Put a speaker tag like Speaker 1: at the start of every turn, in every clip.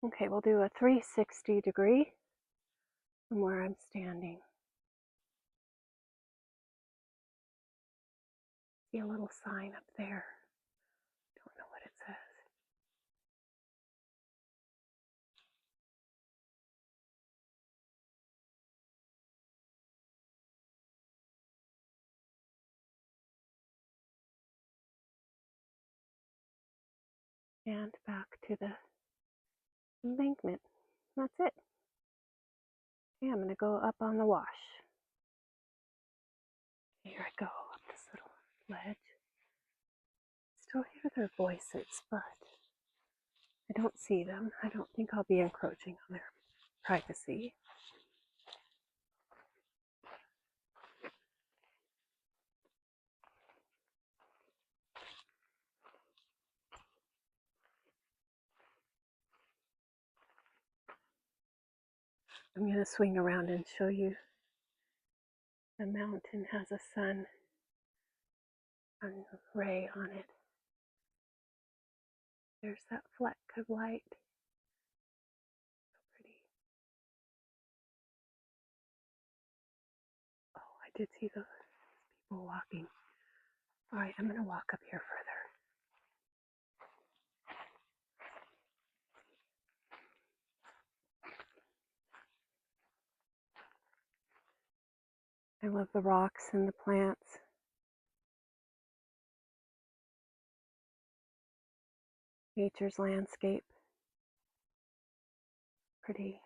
Speaker 1: Okay, we'll do a 360 degree from where I'm standing. See a little sign up there. Don't know what it says. And back to the embankment. That's it. Okay, I'm going to go up on the wash. Here I go up this little ledge. Still hear their voices, but I don't see them. I don't think I'll be encroaching on their privacy. I'm going to swing around and show you the mountain has a sun ray on it. There's that fleck of light. So pretty. Oh, I did see those people walking. All right, I'm going to walk up here further. I love the rocks and the plants. Nature's landscape. Pretty.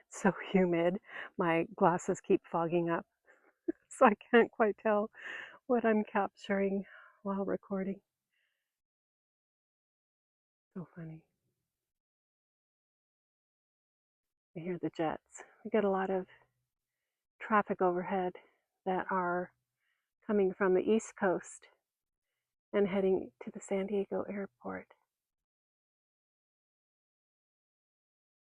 Speaker 1: It's so humid. My glasses keep fogging up, so I can't quite tell what I'm capturing while recording. So funny. I hear the jets. We get a lot of traffic overhead that are coming from the East Coast and heading to the San Diego airport.